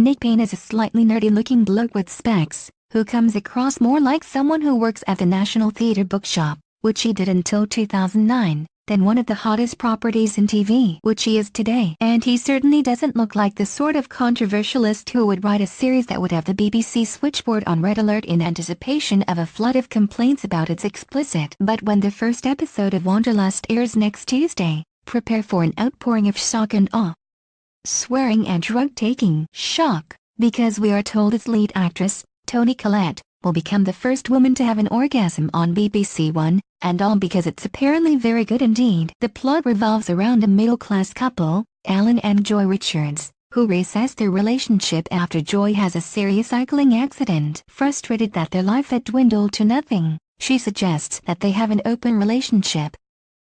Nick PAYNE is a slightly nerdy-looking bloke with specs, who comes across more like someone who works at the National Theatre bookshop, which he did until 2009, than one of the hottest properties in TV, which he is today. And he certainly doesn't look like the sort of controversialist who would write a series that would have the BBC switchboard on red alert in anticipation of a flood of complaints about its explicit. But when the first episode of Wanderlust airs next Tuesday, prepare for an outpouring of shock and awe. Swearing and drug-taking. Shock, because we are told its lead actress, TOWIE will become the first woman to have an orgasm on BBC One, and all because it's apparently very good indeed. The plot revolves around a middle-class couple, Alan and Joy Richards, who reassess their relationship after Joy has a serious cycling accident. Frustrated that their life had dwindled to nothing, she suggests that they have an open relationship.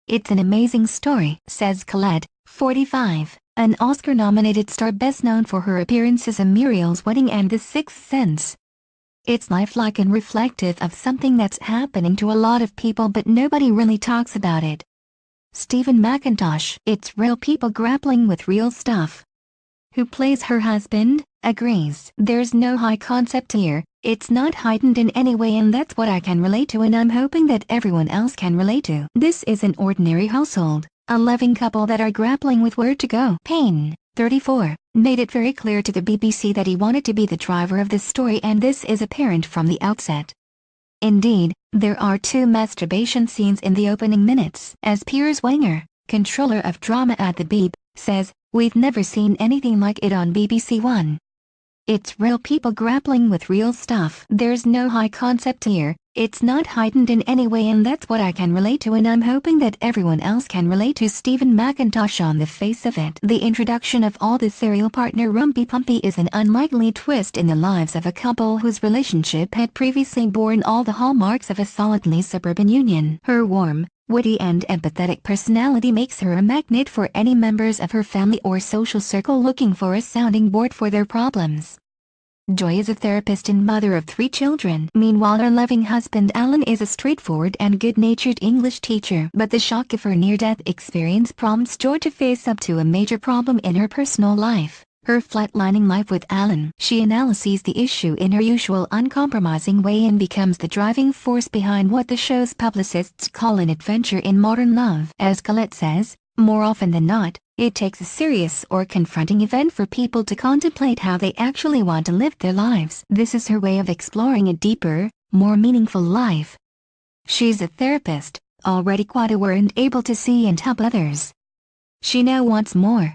"It's an amazing story," says Colette, 45, an Oscar-nominated star best known for her appearances in Muriel's Wedding and The Sixth Sense. "It's lifelike and reflective of something that's happening to a lot of people, but nobody really talks about it." Stephen McIntosh, "It's real people grappling with real stuff," who plays her husband, agrees. "There's no high concept here, it's not heightened in any way, and that's what I can relate to, and I'm hoping that everyone else can relate to. This is an ordinary household, a loving couple that are grappling with where to go." PAYNE, 34, made it very clear to the BBC that he wanted to be the driver of this story, and this is apparent from the outset. Indeed, there are 2 masturbation scenes in the opening minutes. As Piers Wenger, controller of drama at the Beeb, says, "We've never seen anything like it on BBC One. It's real people grappling with real stuff. There's no high concept here, it's not heightened in any way, and that's what I can relate to, and I'm hoping that everyone else can relate to." Stephen McIntosh, on the face of it, the introduction of all the serial partner rumpy-pumpy is an unlikely twist in the lives of a couple whose relationship had previously borne all the hallmarks of a solidly suburban union. Her warm, witty and empathetic personality makes her a magnet for any members of her family or social circle looking for a sounding board for their problems. Joy is a therapist and mother of 3 children. Meanwhile, her loving husband Alan is a straightforward and good-natured English teacher. But the shock of her near-death experience prompts Joy to face up to a major problem in her personal life, her flatlining life with Alan. She analyses the issue in her usual uncompromising way and becomes the driving force behind what the show's publicists call an adventure in modern love. As Colette says, more often than not, it takes a serious or confronting event for people to contemplate how they actually want to live their lives. This is her way of exploring a deeper, more meaningful life. She's a therapist, already quite aware and able to see and help others. She now wants more.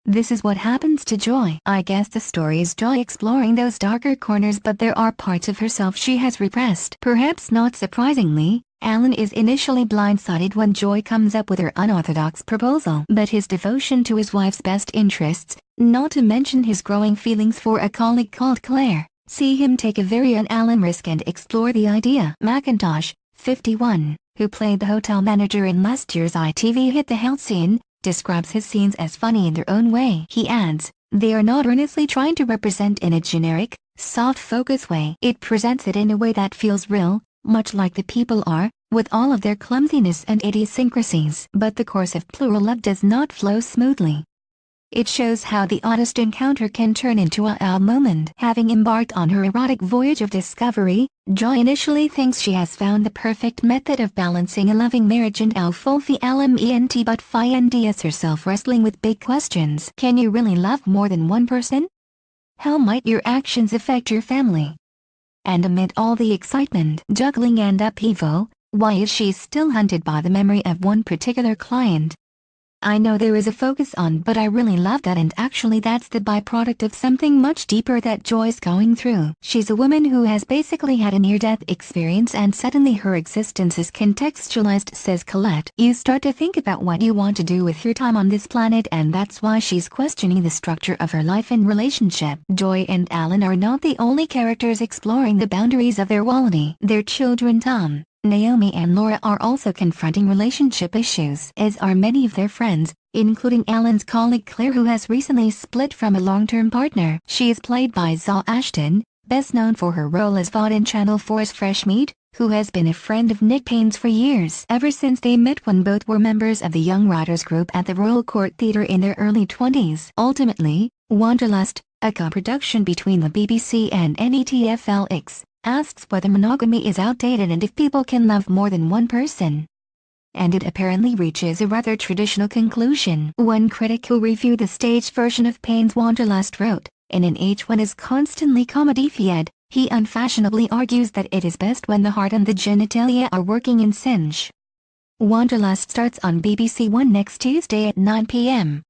This is what happens to Joy. I guess the story is Joy exploring those darker corners, but there are parts of herself she has repressed. Perhaps not surprisingly, Alan is initially blindsided when Joy comes up with her unorthodox proposal. But his devotion to his wife's best interests, not to mention his growing feelings for a colleague called Claire, see him take a very un-Alan risk and explore the idea. McIntosh, 51, who played the hotel manager in last year's ITV hit The Halcyon, describes his scenes as funny in their own way. He adds, "They are not earnestly trying to represent in a generic, soft-focus way. It presents it in a way that feels real, much like the people are, with all of their clumsiness and idiosyncrasies." But the course of plural love does not flow smoothly. It shows how the oddest encounter can turn into a wow moment. Having embarked on her erotic voyage of discovery, Joy initially thinks she has found the perfect method of balancing a loving marriage and a fulfilling element, but finds herself wrestling with big questions. Can you really love more than one person? How might your actions affect your family? And amid all the excitement, juggling and upheaval, why is she still hunted by the memory of one particular client? I know there is a focus on, but I really love that, and actually that's the byproduct of something much deeper that Joy's going through. She's a woman who has basically had a near-death experience and suddenly her existence is contextualized, says Colette. You start to think about what you want to do with your time on this planet, and that's why she's questioning the structure of her life and relationship. Joy and Alan are not the only characters exploring the boundaries of their reality. Their children Tom, Naomi and Laura are also confronting relationship issues, as are many of their friends, including Alan's colleague Claire, who has recently split from a long-term partner. She is played by Zoe Ashton, best known for her role as Vaude in Channel 4's Fresh Meat, who has been a friend of Nick PAYNE's for years, ever since they met when both were members of the Young Writers Group at the Royal Court Theatre in their early 20s. Ultimately, Wanderlust, a co-production between the BBC and NETFLX, asks whether monogamy is outdated and if people can love more than one person. And it apparently reaches a rather traditional conclusion. One critic who reviewed the staged version of PAYNE's Wanderlust wrote, "In an age when is constantly comedy-fed, he unfashionably argues that it is best when the heart and the genitalia are working in sync." Wanderlust starts on BBC One next Tuesday at 9 p.m.